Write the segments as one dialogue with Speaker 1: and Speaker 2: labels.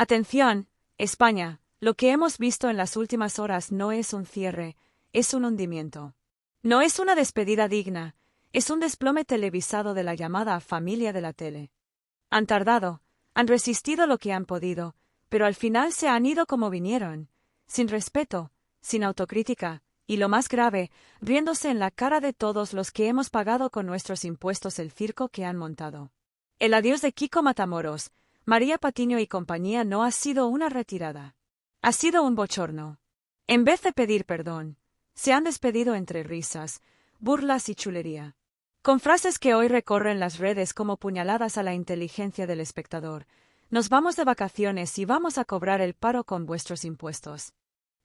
Speaker 1: Atención, España, lo que hemos visto en las últimas horas no es un cierre, es un hundimiento. No es una despedida digna, es un desplome televisado de la llamada familia de la tele. Han tardado, han resistido lo que han podido, pero al final se han ido como vinieron, sin respeto, sin autocrítica, y lo más grave, riéndose en la cara de todos los que hemos pagado con nuestros impuestos el circo que han montado. El adiós de Kiko Matamoros, María Patiño y compañía no ha sido una retirada. Ha sido un bochorno. En vez de pedir perdón, se han despedido entre risas, burlas y chulería. Con frases que hoy recorren las redes como puñaladas a la inteligencia del espectador. Nos vamos de vacaciones y vamos a cobrar el paro con vuestros impuestos.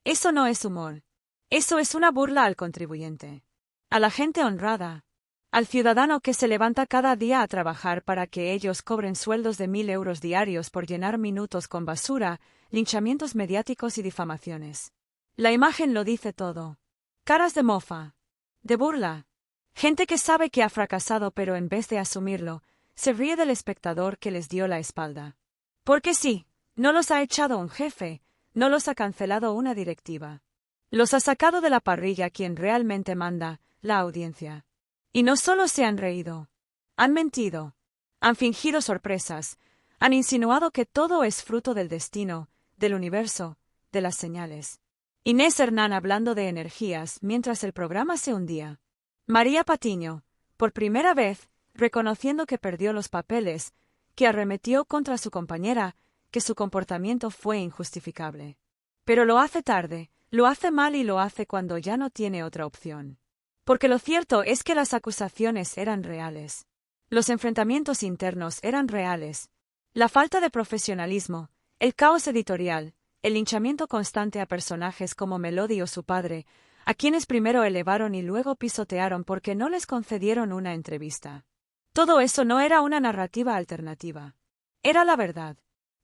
Speaker 1: Eso no es humor. Eso es una burla al contribuyente. A la gente honrada. Al ciudadano que se levanta cada día a trabajar para que ellos cobren sueldos de 1.000 euros diarios por llenar minutos con basura, linchamientos mediáticos y difamaciones. La imagen lo dice todo. Caras de mofa. De burla. Gente que sabe que ha fracasado pero en vez de asumirlo, se ríe del espectador que les dio la espalda. Porque sí, no los ha echado un jefe, no los ha cancelado una directiva. Los ha sacado de la parrilla quien realmente manda, la audiencia. Y no solo se han reído. Han mentido. Han fingido sorpresas. Han insinuado que todo es fruto del destino, del universo, de las señales. Inés Hernán hablando de energías mientras el programa se hundía. María Patiño, por primera vez, reconociendo que perdió los papeles, que arremetió contra su compañera, que su comportamiento fue injustificable. Pero lo hace tarde, lo hace mal y lo hace cuando ya no tiene otra opción. Porque lo cierto es que las acusaciones eran reales. Los enfrentamientos internos eran reales. La falta de profesionalismo, el caos editorial, el linchamiento constante a personajes como Melody o su padre, a quienes primero elevaron y luego pisotearon porque no les concedieron una entrevista. Todo eso no era una narrativa alternativa. Era la verdad.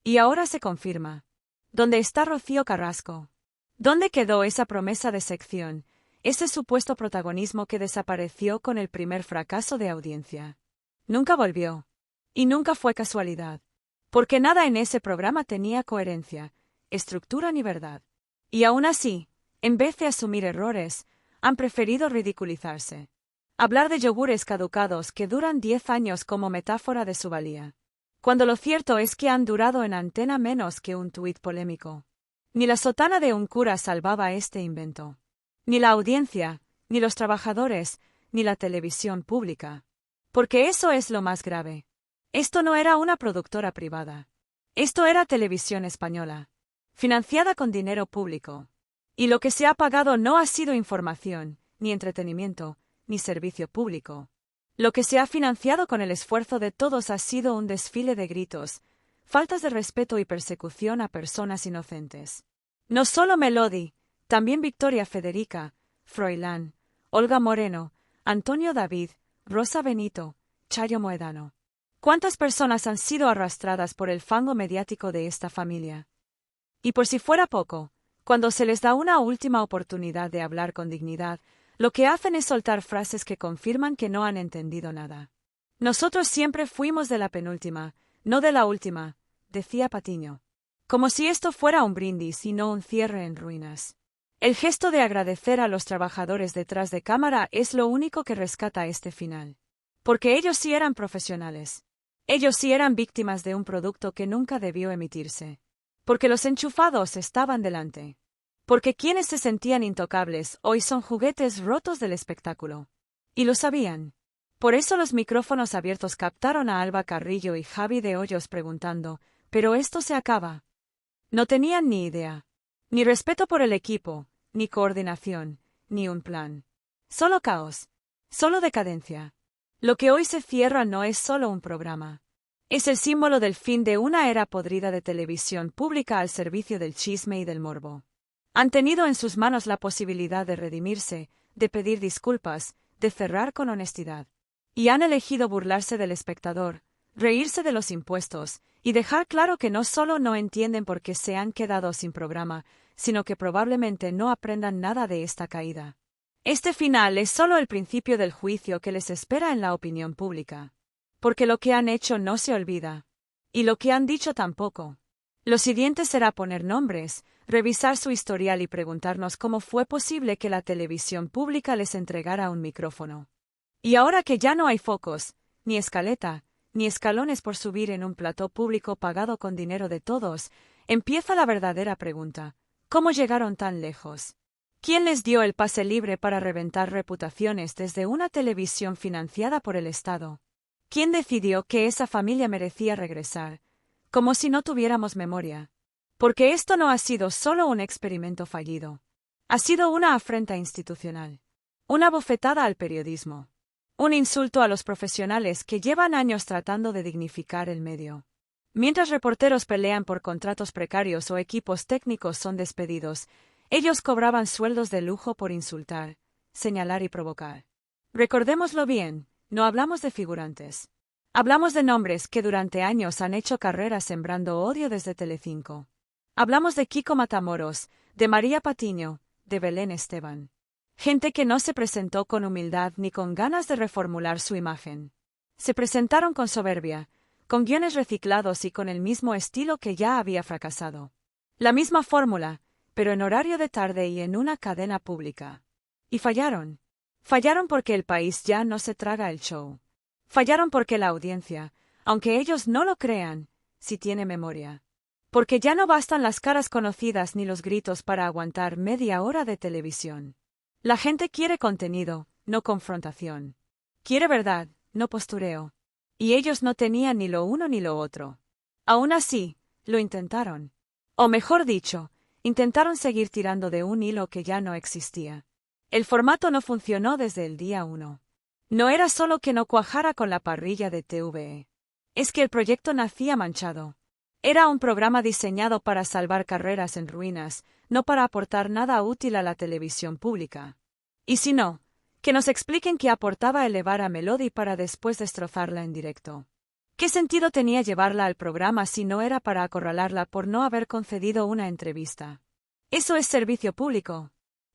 Speaker 1: Y ahora se confirma. ¿Dónde está Rocío Carrasco? ¿Dónde quedó esa promesa de sección, ese supuesto protagonismo que desapareció con el primer fracaso de audiencia? Nunca volvió. Y nunca fue casualidad. Porque nada en ese programa tenía coherencia, estructura ni verdad. Y aún así, en vez de asumir errores, han preferido ridiculizarse. Hablar de yogures caducados que duran 10 años como metáfora de su valía. Cuando lo cierto es que han durado en antena menos que un tuit polémico. Ni la sotana de un cura salvaba este invento. Ni la audiencia, ni los trabajadores, ni la televisión pública. Porque eso es lo más grave. Esto no era una productora privada. Esto era televisión española, financiada con dinero público. Y lo que se ha pagado no ha sido información, ni entretenimiento, ni servicio público. Lo que se ha financiado con el esfuerzo de todos ha sido un desfile de gritos, faltas de respeto y persecución a personas inocentes. No solo Melody, también Victoria Federica, Froilán, Olga Moreno, Antonio David, Rosa Benito, Chayo Moedano. ¿Cuántas personas han sido arrastradas por el fango mediático de esta familia? Y por si fuera poco, cuando se les da una última oportunidad de hablar con dignidad, lo que hacen es soltar frases que confirman que no han entendido nada. Nosotros siempre fuimos de la penúltima, no de la última, decía Patiño. Como si esto fuera un brindis y no un cierre en ruinas. El gesto de agradecer a los trabajadores detrás de cámara es lo único que rescata este final. Porque ellos sí eran profesionales. Ellos sí eran víctimas de un producto que nunca debió emitirse. Porque los enchufados estaban delante. Porque quienes se sentían intocables hoy son juguetes rotos del espectáculo. Y lo sabían. Por eso los micrófonos abiertos captaron a Alba Carrillo y Javi de Hoyos preguntando, ¿pero esto se acaba? No tenían ni idea. Ni respeto por el equipo, ni coordinación, ni un plan. Solo caos. Solo decadencia. Lo que hoy se cierra no es solo un programa. Es el símbolo del fin de una era podrida de televisión pública al servicio del chisme y del morbo. Han tenido en sus manos la posibilidad de redimirse, de pedir disculpas, de cerrar con honestidad. Y han elegido burlarse del espectador, reírse de los impuestos, y dejar claro que no solo no entienden por qué se han quedado sin programa, sino que probablemente no aprendan nada de esta caída. Este final es solo el principio del juicio que les espera en la opinión pública. Porque lo que han hecho no se olvida. Y lo que han dicho tampoco. Lo siguiente será poner nombres, revisar su historial y preguntarnos cómo fue posible que la televisión pública les entregara un micrófono. Y ahora que ya no hay focos, ni escaleta, ni escalones por subir en un plató público pagado con dinero de todos, empieza la verdadera pregunta: ¿cómo llegaron tan lejos? ¿Quién les dio el pase libre para reventar reputaciones desde una televisión financiada por el Estado? ¿Quién decidió que esa familia merecía regresar? Como si no tuviéramos memoria. Porque esto no ha sido solo un experimento fallido. Ha sido una afrenta institucional. Una bofetada al periodismo. Un insulto a los profesionales que llevan años tratando de dignificar el medio. Mientras reporteros pelean por contratos precarios o equipos técnicos son despedidos, ellos cobraban sueldos de lujo por insultar, señalar y provocar. Recordémoslo bien, no hablamos de figurantes. Hablamos de nombres que durante años han hecho carrera sembrando odio desde Telecinco. Hablamos de Kiko Matamoros, de María Patiño, de Belén Esteban. Gente que no se presentó con humildad ni con ganas de reformular su imagen. Se presentaron con soberbia, con guiones reciclados y con el mismo estilo que ya había fracasado. La misma fórmula, pero en horario de tarde y en una cadena pública. Y fallaron. Fallaron porque el país ya no se traga el show. Fallaron porque la audiencia, aunque ellos no lo crean, sí tiene memoria. Porque ya no bastan las caras conocidas ni los gritos para aguantar media hora de televisión. La gente quiere contenido, no confrontación. Quiere verdad, no postureo. Y ellos no tenían ni lo uno ni lo otro. Aún así, lo intentaron. O mejor dicho, intentaron seguir tirando de un hilo que ya no existía. El formato no funcionó desde el día 1. No era solo que no cuajara con la parrilla de TVE. Es que el proyecto nacía manchado. Era un programa diseñado para salvar carreras en ruinas, no para aportar nada útil a la televisión pública. Y si no, que nos expliquen qué aportaba elevar a Melody para después destrozarla en directo. ¿Qué sentido tenía llevarla al programa si no era para acorralarla por no haber concedido una entrevista? ¿Eso es servicio público?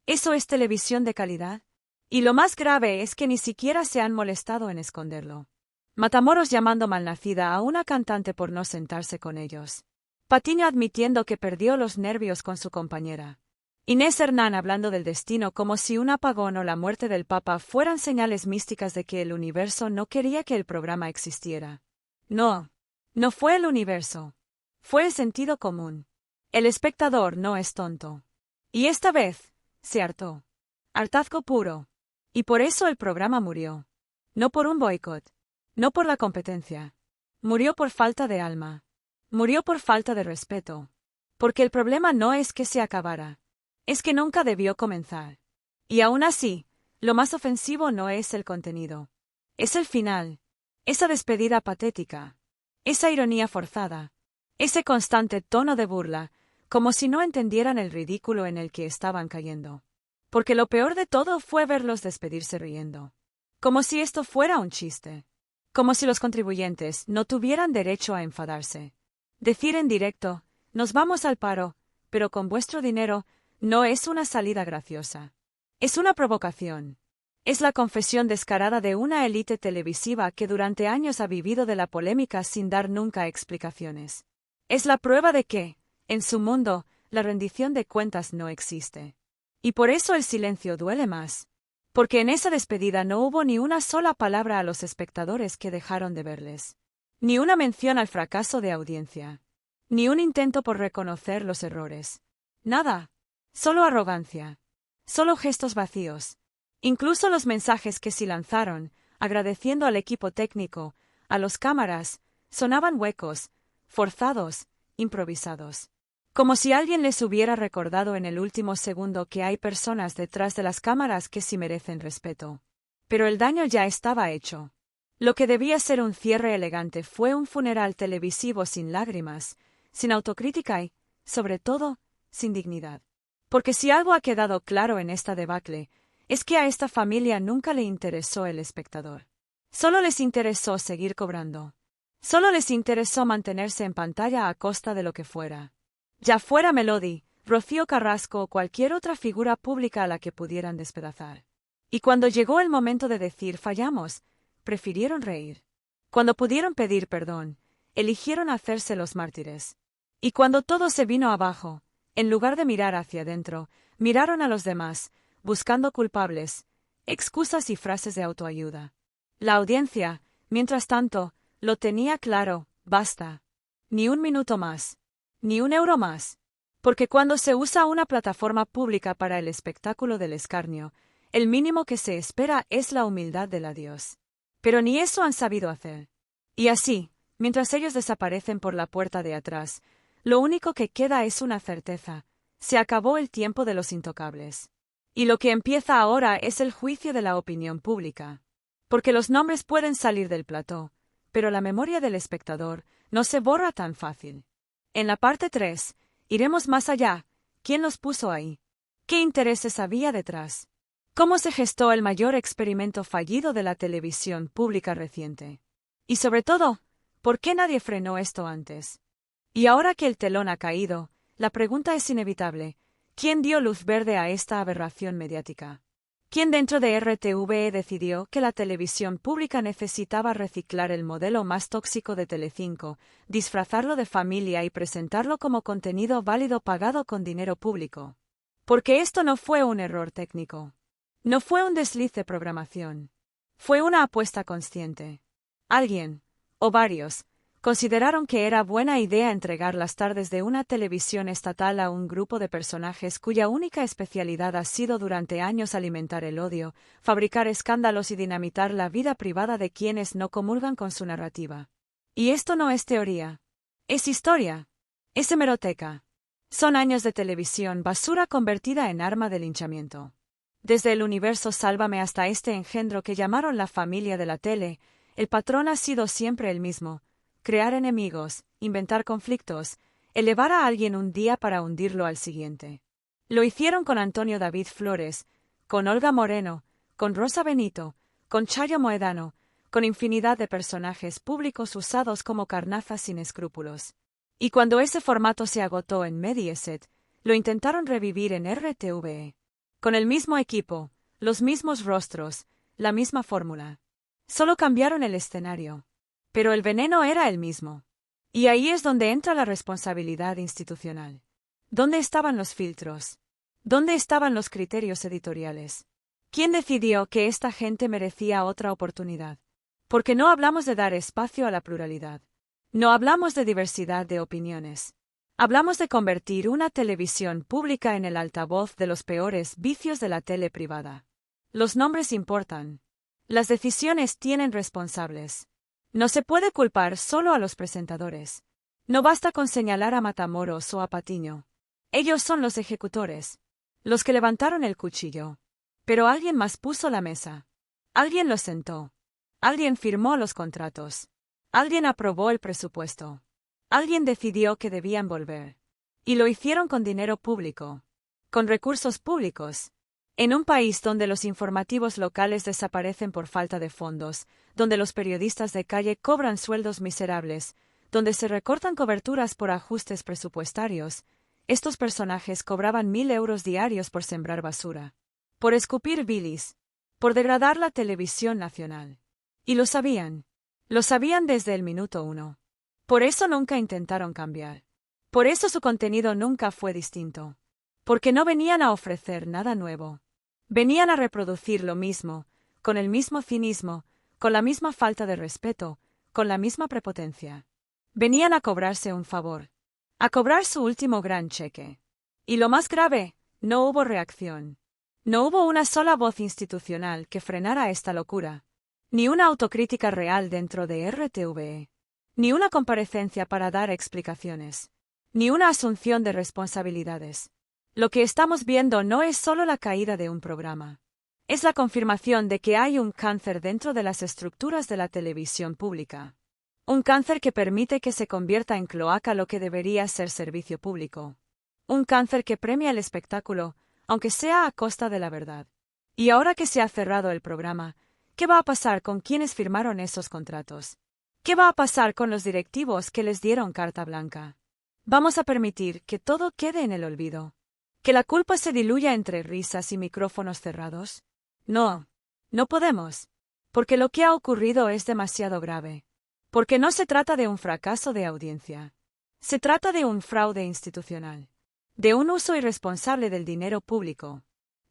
Speaker 1: ¿Eso es televisión de calidad? Y lo más grave es que ni siquiera se han molestado en esconderlo. Matamoros llamando malnacida a una cantante por no sentarse con ellos. Patiño admitiendo que perdió los nervios con su compañera. Inés Hernán hablando del destino como si un apagón o la muerte del Papa fueran señales místicas de que el universo no quería que el programa existiera. No. No fue el universo. Fue el sentido común. El espectador no es tonto. Y esta vez, se hartó. Hartazgo puro. Y por eso el programa murió. No por un boicot. No por la competencia. Murió por falta de alma. Murió por falta de respeto. Porque el problema no es que se acabara. Es que nunca debió comenzar. Y aún así, lo más ofensivo no es el contenido. Es el final. Esa despedida patética. Esa ironía forzada. Ese constante tono de burla, como si no entendieran el ridículo en el que estaban cayendo. Porque lo peor de todo fue verlos despedirse riendo. Como si esto fuera un chiste. Como si los contribuyentes no tuvieran derecho a enfadarse. Decir en directo, nos vamos al paro, pero con vuestro dinero, no es una salida graciosa. Es una provocación. Es la confesión descarada de una élite televisiva que durante años ha vivido de la polémica sin dar nunca explicaciones. Es la prueba de que, en su mundo, la rendición de cuentas no existe. Y por eso el silencio duele más. Porque en esa despedida no hubo ni una sola palabra a los espectadores que dejaron de verles. Ni una mención al fracaso de audiencia. Ni un intento por reconocer los errores. Nada. Solo arrogancia. Solo gestos vacíos. Incluso los mensajes que sí lanzaron, agradeciendo al equipo técnico, a los cámaras, sonaban huecos, forzados, improvisados. Como si alguien les hubiera recordado en el último segundo que hay personas detrás de las cámaras que sí merecen respeto. Pero el daño ya estaba hecho. Lo que debía ser un cierre elegante fue un funeral televisivo sin lágrimas, sin autocrítica y, sobre todo, sin dignidad. Porque si algo ha quedado claro en esta debacle, es que a esta familia nunca le interesó el espectador. Solo les interesó seguir cobrando. Solo les interesó mantenerse en pantalla a costa de lo que fuera. Ya fuera Melody, Rocío Carrasco o cualquier otra figura pública a la que pudieran despedazar. Y cuando llegó el momento de decir fallamos, prefirieron reír. Cuando pudieron pedir perdón, eligieron hacerse los mártires. Y cuando todo se vino abajo, en lugar de mirar hacia adentro, miraron a los demás, buscando culpables, excusas y frases de autoayuda. La audiencia, mientras tanto, lo tenía claro: basta. Ni un minuto más. Ni un euro más. Porque cuando se usa una plataforma pública para el espectáculo del escarnio, el mínimo que se espera es la humildad del adiós. Pero ni eso han sabido hacer. Y así, mientras ellos desaparecen por la puerta de atrás, lo único que queda es una certeza: se acabó el tiempo de los intocables. Y lo que empieza ahora es el juicio de la opinión pública. Porque los nombres pueden salir del plató, pero la memoria del espectador no se borra tan fácil. En la parte 3, iremos más allá. ¿Quién los puso ahí? ¿Qué intereses había detrás? ¿Cómo se gestó el mayor experimento fallido de la televisión pública reciente? Y sobre todo, ¿por qué nadie frenó esto antes? Y ahora que el telón ha caído, la pregunta es inevitable: ¿quién dio luz verde a esta aberración mediática? ¿Quién dentro de RTVE decidió que la televisión pública necesitaba reciclar el modelo más tóxico de Telecinco, disfrazarlo de familia y presentarlo como contenido válido pagado con dinero público? Porque esto no fue un error técnico. No fue un desliz de programación. Fue una apuesta consciente. Alguien, o varios, consideraron que era buena idea entregar las tardes de una televisión estatal a un grupo de personajes cuya única especialidad ha sido durante años alimentar el odio, fabricar escándalos y dinamitar la vida privada de quienes no comulgan con su narrativa. Y esto no es teoría. Es historia. Es hemeroteca. Son años de televisión basura convertida en arma de linchamiento. Desde el universo Sálvame hasta este engendro que llamaron la familia de la tele, el patrón ha sido siempre el mismo: crear enemigos, inventar conflictos, elevar a alguien un día para hundirlo al siguiente. Lo hicieron con Antonio David Flores, con Olga Moreno, con Rosa Benito, con Chayo Moedano, con infinidad de personajes públicos usados como carnazas sin escrúpulos. Y cuando ese formato se agotó en Mediaset, lo intentaron revivir en RTVE. Con el mismo equipo, los mismos rostros, la misma fórmula. Solo cambiaron el escenario. Pero el veneno era el mismo. Y ahí es donde entra la responsabilidad institucional. ¿Dónde estaban los filtros? ¿Dónde estaban los criterios editoriales? ¿Quién decidió que esta gente merecía otra oportunidad? Porque no hablamos de dar espacio a la pluralidad. No hablamos de diversidad de opiniones. Hablamos de convertir una televisión pública en el altavoz de los peores vicios de la tele privada. Los nombres importan. Las decisiones tienen responsables. No se puede culpar solo a los presentadores. No basta con señalar a Matamoros o a Patiño. Ellos son los ejecutores, los que levantaron el cuchillo. Pero alguien más puso la mesa. Alguien los sentó. Alguien firmó los contratos. Alguien aprobó el presupuesto. Alguien decidió que debían volver. Y lo hicieron con dinero público. Con recursos públicos. En un país donde los informativos locales desaparecen por falta de fondos, donde los periodistas de calle cobran sueldos miserables, donde se recortan coberturas por ajustes presupuestarios, estos personajes cobraban 1.000 euros diarios por sembrar basura, por escupir bilis, por degradar la televisión nacional. Y lo sabían. Lo sabían desde el minuto 1. Por eso nunca intentaron cambiar. Por eso su contenido nunca fue distinto. Porque no venían a ofrecer nada nuevo. Venían a reproducir lo mismo, con el mismo cinismo, con la misma falta de respeto, con la misma prepotencia. Venían a cobrarse un favor. A cobrar su último gran cheque. Y lo más grave, no hubo reacción. No hubo una sola voz institucional que frenara esta locura. Ni una autocrítica real dentro de RTVE. Ni una comparecencia para dar explicaciones. Ni una asunción de responsabilidades. Lo que estamos viendo no es solo la caída de un programa. Es la confirmación de que hay un cáncer dentro de las estructuras de la televisión pública. Un cáncer que permite que se convierta en cloaca lo que debería ser servicio público. Un cáncer que premia el espectáculo, aunque sea a costa de la verdad. Y ahora que se ha cerrado el programa, ¿qué va a pasar con quienes firmaron esos contratos? ¿Qué va a pasar con los directivos que les dieron carta blanca? ¿Vamos a permitir que todo quede en el olvido? ¿Que la culpa se diluya entre risas y micrófonos cerrados? No. No podemos. Porque lo que ha ocurrido es demasiado grave. Porque no se trata de un fracaso de audiencia. Se trata de un fraude institucional, de un uso irresponsable del dinero público,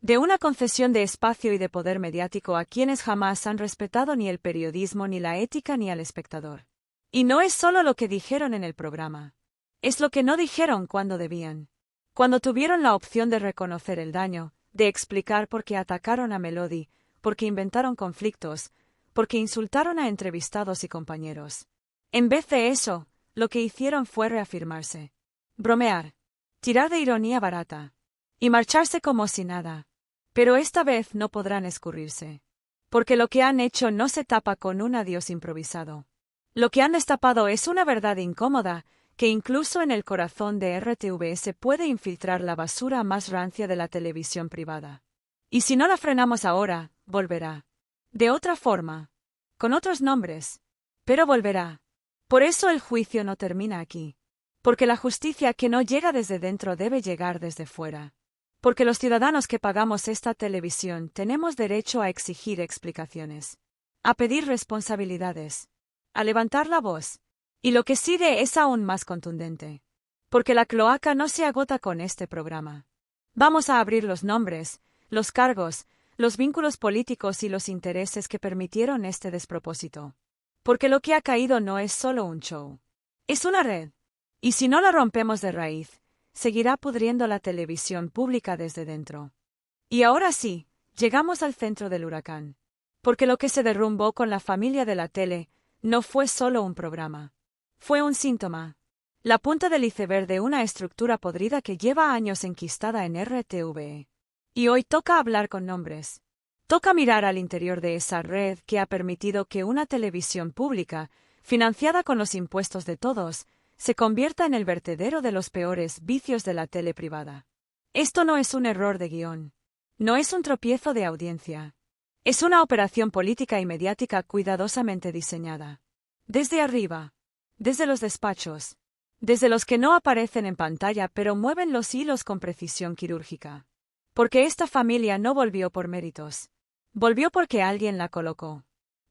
Speaker 1: de una concesión de espacio y de poder mediático a quienes jamás han respetado ni el periodismo, ni la ética, ni al espectador. Y no es solo lo que dijeron en el programa. Es lo que no dijeron cuando debían. Cuando tuvieron la opción de reconocer el daño, de explicar por qué atacaron a Melody, por qué inventaron conflictos, por qué insultaron a entrevistados y compañeros. En vez de eso, lo que hicieron fue reafirmarse, bromear, tirar de ironía barata, y marcharse como si nada. Pero esta vez no podrán escurrirse. Porque lo que han hecho no se tapa con un adiós improvisado. Lo que han destapado es una verdad incómoda, que incluso en el corazón de RTV se puede infiltrar la basura más rancia de la televisión privada. Y si no la frenamos ahora, volverá. De otra forma. Con otros nombres. Pero volverá. Por eso el juicio no termina aquí. Porque la justicia que no llega desde dentro debe llegar desde fuera. Porque los ciudadanos que pagamos esta televisión tenemos derecho a exigir explicaciones. A pedir responsabilidades. A levantar la voz. Y lo que sigue es aún más contundente. Porque la cloaca no se agota con este programa. Vamos a abrir los nombres, los cargos, los vínculos políticos y los intereses que permitieron este despropósito. Porque lo que ha caído no es solo un show. Es una red. Y si no la rompemos de raíz, seguirá pudriendo la televisión pública desde dentro. Y ahora sí, llegamos al centro del huracán. Porque lo que se derrumbó con la familia de la tele no fue solo un programa. Fue un síntoma. La punta del iceberg de una estructura podrida que lleva años enquistada en RTV. Y hoy toca hablar con nombres. Toca mirar al interior de esa red que ha permitido que una televisión pública, financiada con los impuestos de todos, se convierta en el vertedero de los peores vicios de la tele privada. Esto no es un error de guión. No es un tropiezo de audiencia. Es una operación política y mediática cuidadosamente diseñada. Desde arriba. Desde los despachos. Desde los que no aparecen en pantalla pero mueven los hilos con precisión quirúrgica. Porque esta familia no volvió por méritos. Volvió porque alguien la colocó.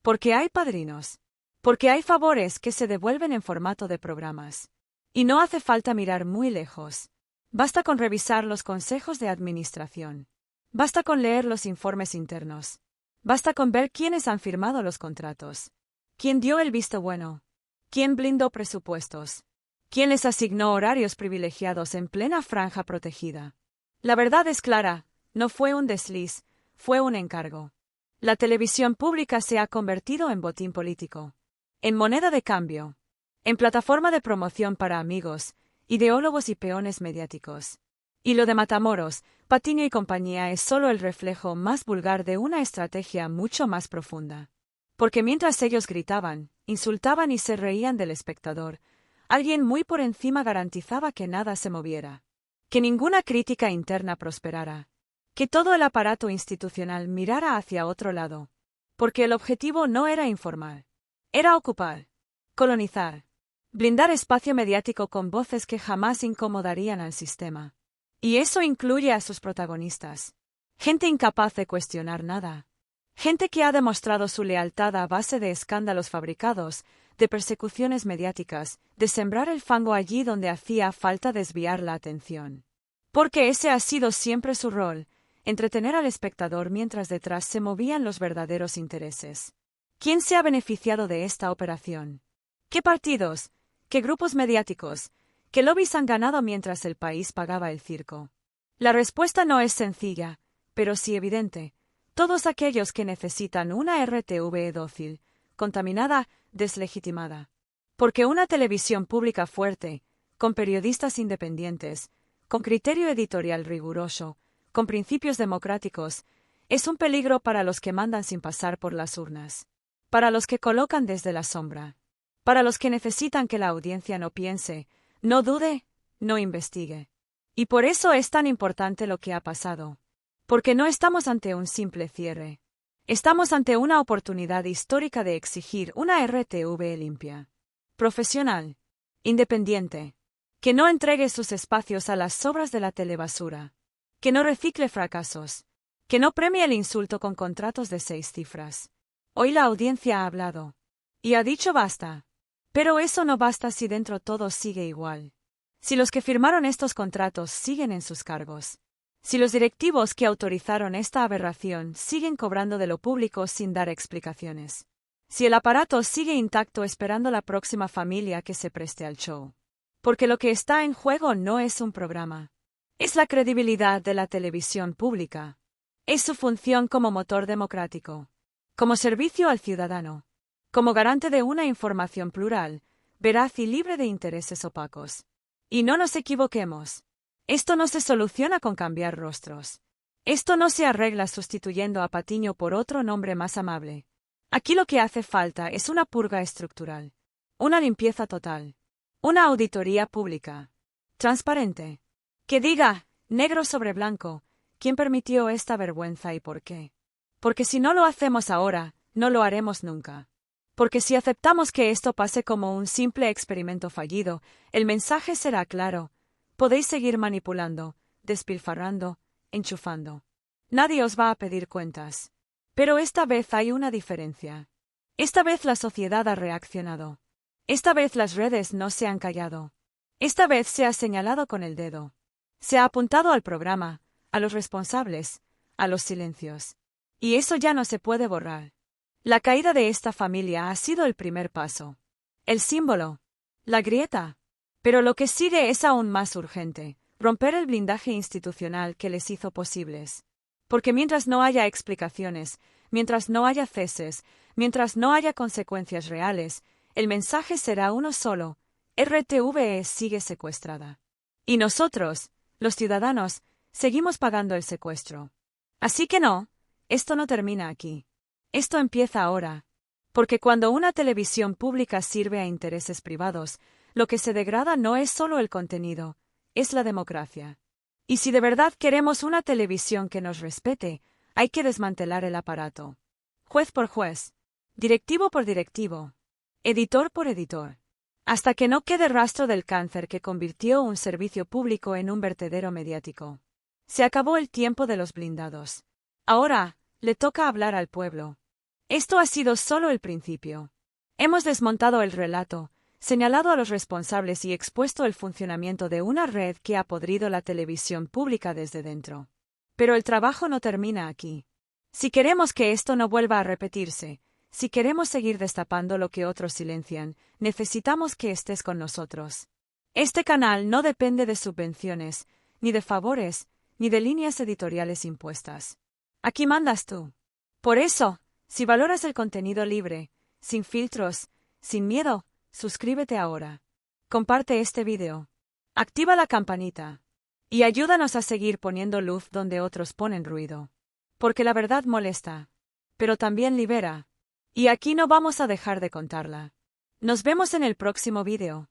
Speaker 1: Porque hay padrinos. Porque hay favores que se devuelven en formato de programas. Y no hace falta mirar muy lejos. Basta con revisar los consejos de administración. Basta con leer los informes internos. Basta con ver quiénes han firmado los contratos. ¿Quién dio el visto bueno? ¿Quién blindó presupuestos? ¿Quién les asignó horarios privilegiados en plena franja protegida? La verdad es clara, no fue un desliz, fue un encargo. La televisión pública se ha convertido en botín político, en moneda de cambio, en plataforma de promoción para amigos, ideólogos y peones mediáticos. Y lo de Matamoros, Patiño y compañía es solo el reflejo más vulgar de una estrategia mucho más profunda. Porque mientras ellos gritaban, insultaban y se reían del espectador, alguien muy por encima garantizaba que nada se moviera, que ninguna crítica interna prosperara, que todo el aparato institucional mirara hacia otro lado, porque el objetivo no era informar, era ocupar, colonizar, blindar espacio mediático con voces que jamás incomodarían al sistema. Y eso incluye a sus protagonistas. Gente incapaz de cuestionar nada. Gente que ha demostrado su lealtad a base de escándalos fabricados, de persecuciones mediáticas, de sembrar el fango allí donde hacía falta desviar la atención. Porque ese ha sido siempre su rol, entretener al espectador mientras detrás se movían los verdaderos intereses. ¿Quién se ha beneficiado de esta operación? ¿Qué partidos? ¿Qué grupos mediáticos? ¿Qué lobbies han ganado mientras el país pagaba el circo? La respuesta no es sencilla, pero sí evidente. Todos aquellos que necesitan una RTV dócil, contaminada, deslegitimada. Porque una televisión pública fuerte, con periodistas independientes, con criterio editorial riguroso, con principios democráticos, es un peligro para los que mandan sin pasar por las urnas. Para los que colocan desde la sombra. Para los que necesitan que la audiencia no piense, no dude, no investigue. Y por eso es tan importante lo que ha pasado. Porque no estamos ante un simple cierre. Estamos ante una oportunidad histórica de exigir una RTV limpia, profesional, independiente, que no entregue sus espacios a las sobras de la telebasura, que no recicle fracasos, que no premie el insulto con contratos de 6 cifras. Hoy la audiencia ha hablado. Y ha dicho basta. Pero eso no basta si dentro todo sigue igual. Si los que firmaron estos contratos siguen en sus cargos. Si los directivos que autorizaron esta aberración siguen cobrando de lo público sin dar explicaciones. Si el aparato sigue intacto esperando la próxima familia que se preste al show. Porque lo que está en juego no es un programa. Es la credibilidad de la televisión pública. Es su función como motor democrático. Como servicio al ciudadano. Como garante de una información plural, veraz y libre de intereses opacos. Y no nos equivoquemos. Esto no se soluciona con cambiar rostros. Esto no se arregla sustituyendo a Patiño por otro nombre más amable. Aquí lo que hace falta es una purga estructural. Una limpieza total. Una auditoría pública. Transparente. Que diga, negro sobre blanco, quién permitió esta vergüenza y por qué. Porque si no lo hacemos ahora, no lo haremos nunca. Porque si aceptamos que esto pase como un simple experimento fallido, el mensaje será claro. Podéis seguir manipulando, despilfarrando, enchufando. Nadie os va a pedir cuentas. Pero esta vez hay una diferencia. Esta vez la sociedad ha reaccionado. Esta vez las redes no se han callado. Esta vez se ha señalado con el dedo. Se ha apuntado al programa, a los responsables, a los silencios. Y eso ya no se puede borrar. La caída de esta familia ha sido el primer paso. El símbolo. La grieta. Pero lo que sigue es aún más urgente, romper el blindaje institucional que les hizo posibles. Porque mientras no haya explicaciones, mientras no haya ceses, mientras no haya consecuencias reales, el mensaje será uno solo: RTVE sigue secuestrada. Y nosotros, los ciudadanos, seguimos pagando el secuestro. Así que no, esto no termina aquí. Esto empieza ahora. Porque cuando una televisión pública sirve a intereses privados, lo que se degrada no es solo el contenido, es la democracia. Y si de verdad queremos una televisión que nos respete, hay que desmantelar el aparato. Juez por juez, directivo por directivo, editor por editor. Hasta que no quede rastro del cáncer que convirtió un servicio público en un vertedero mediático. Se acabó el tiempo de los blindados. Ahora, le toca hablar al pueblo. Esto ha sido solo el principio. Hemos desmontado el relato, señalado a los responsables y expuesto el funcionamiento de una red que ha podrido la televisión pública desde dentro. Pero el trabajo no termina aquí. Si queremos que esto no vuelva a repetirse, si queremos seguir destapando lo que otros silencian, necesitamos que estés con nosotros. Este canal no depende de subvenciones, ni de favores, ni de líneas editoriales impuestas. Aquí mandas tú. Por eso, si valoras el contenido libre, sin filtros, sin miedo, suscríbete ahora. Comparte este video. Activa la campanita. Y ayúdanos a seguir poniendo luz donde otros ponen ruido. Porque la verdad molesta. Pero también libera. Y aquí no vamos a dejar de contarla. Nos vemos en el próximo video.